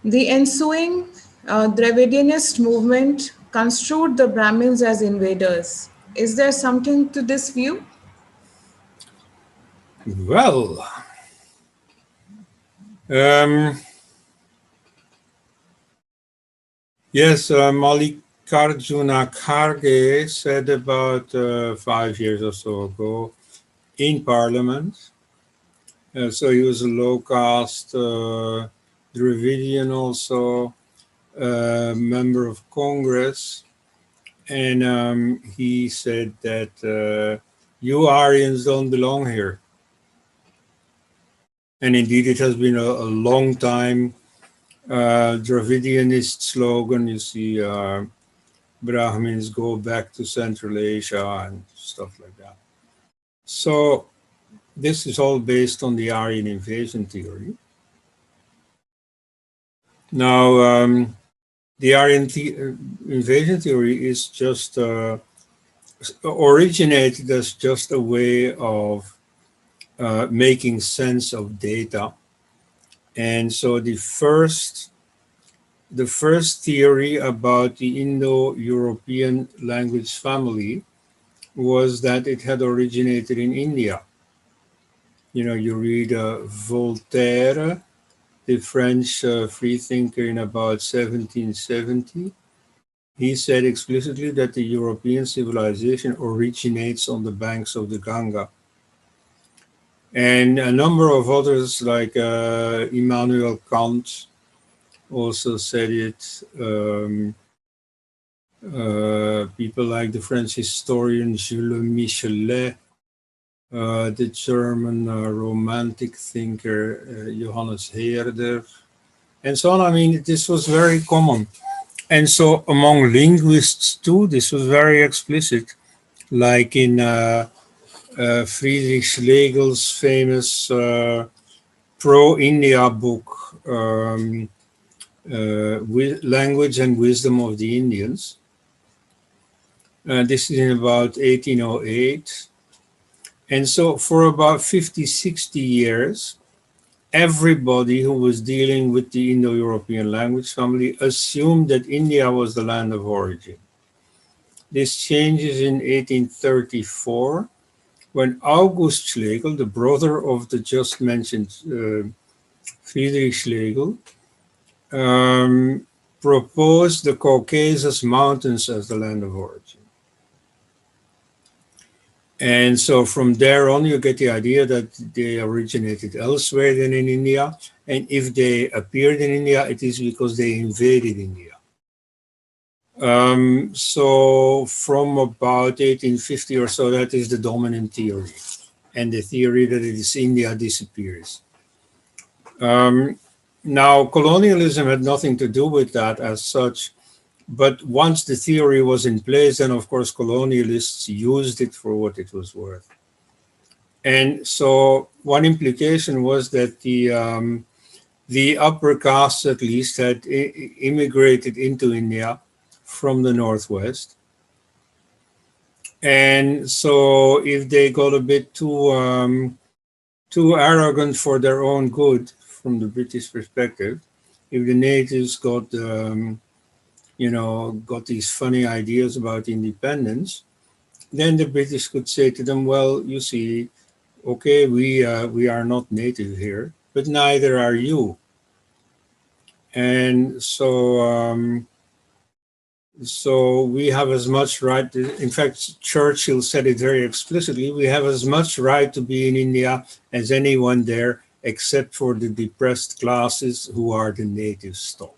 The ensuing Dravidianist movement construed the Brahmins as invaders. Is there something to this view? Well, um, yes, Mallikarjuna Kharge said about 5 years or so ago in Parliament. So he was a low-caste Dravidian, also member of Congress, and he said that you Aryans don't belong here. And indeed, it has been a long time Dravidianist slogan. You see, Brahmins go back to Central Asia and stuff like that. So this is all based on the Aryan Invasion Theory. Now, the Aryan Invasion Theory is just originated as just a way of making sense of data. And so the first theory about the Indo-European language family was that it had originated in India. You know, you read Voltaire, the French free thinker, in about 1770. He said explicitly that the European civilization originates on the banks of the Ganga. And a number of others, like Immanuel Kant, also said it. People like the French historian Jules Michelet, the German romantic thinker Johannes Herder, and so on. I mean, this was very common. And so among linguists too, this was very explicit, like in Friedrich Schlegel's famous pro-India book, Language and Wisdom of the Indians. This is in about 1808. And so for about 50, 60 years, everybody who was dealing with the Indo-European language family assumed that India was the land of origin. This changes in 1834, when August Schlegel, the brother of the just mentioned Friedrich Schlegel, proposed the Caucasus Mountains as the land of origin. And so from there on, you get the idea that they originated elsewhere than in India. And if they appeared in India, it is because they invaded India. So from about 1850 or so, that is the dominant theory. And the theory that it is India disappears. Now, colonialism had nothing to do with that as such. But once the theory was in place, then of course colonialists used it for what it was worth. And so one implication was that the upper castes at least had immigrated into India from the northwest. And so if they got a bit too arrogant for their own good from the British perspective, if the natives got got these funny ideas about independence, then the British could say to them, well, you see, okay, we are not native here, but neither are you. And so we have as much right, in fact, Churchill said it very explicitly, we have as much right to be in India as anyone there, except for the depressed classes who are the native stock.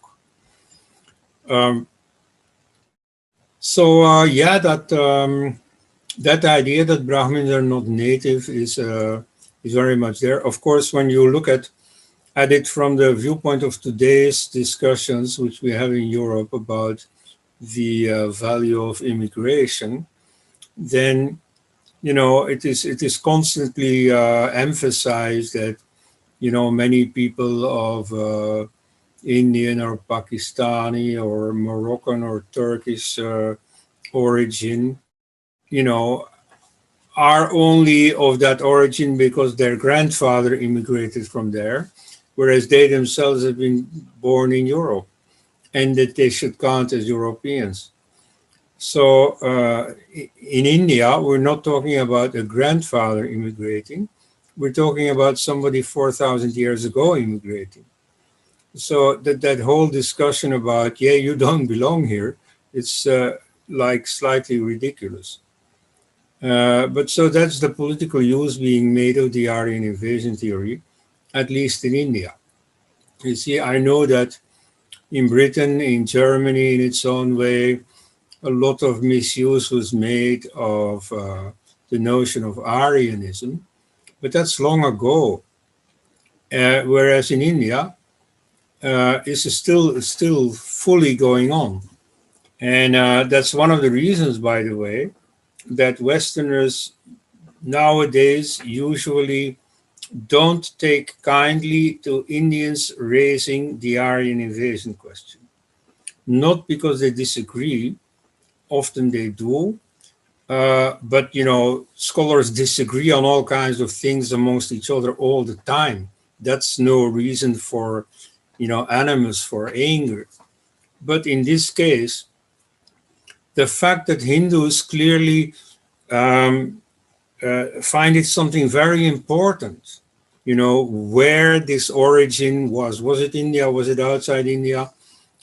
That idea that Brahmins are not native is very much there. Of course, when you look at it from the viewpoint of today's discussions, which we have in Europe about the value of immigration, then it is constantly emphasized that many people of Indian or Pakistani or Moroccan or Turkish origin, are only of that origin because their grandfather immigrated from there. whereas they themselves have been born in Europe, and that they should count as Europeans. So in India, we're not talking about a grandfather immigrating. We're talking about somebody 4,000 years ago immigrating. So that whole discussion about, yeah, you don't belong here, it's like slightly ridiculous. But so that's the political use being made of the Aryan invasion theory, at least in India. You see, I know that in Britain, in Germany, in its own way, a lot of misuse was made of the notion of Aryanism, but that's long ago. Whereas in India, it's still fully going on, and that's one of the reasons, by the way, that Westerners nowadays usually don't take kindly to Indians raising the Aryan invasion question. Not because they disagree, often they do, but scholars disagree on all kinds of things amongst each other all the time. That's no reason for, animus, for anger. But in this case, the fact that Hindus clearly find it something very important, where this origin was. Was it India? Was it outside India?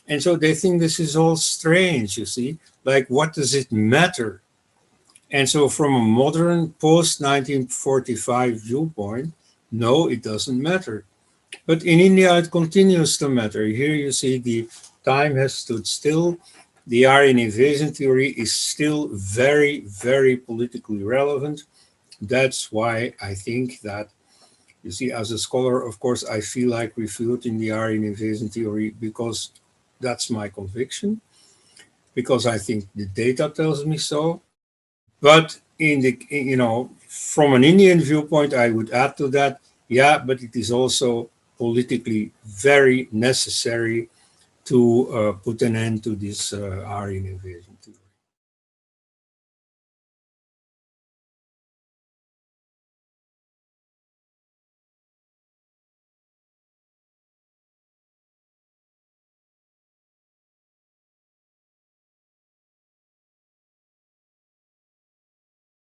And so they think this is all strange, you see. Like, what does it matter? And so from a modern post-1945 viewpoint, no, it doesn't matter. But in India, it continues to matter. Here you see the time has stood still. The Aryan invasion theory is still very, very politically relevant. That's why I think that, you see, as a scholar, of course, I feel like refuting the Aryan invasion theory because that's my conviction, because I think the data tells me so. But from an Indian viewpoint, I would add to that, yeah, but it is also politically very necessary to put an end to this Aryan invasion theory.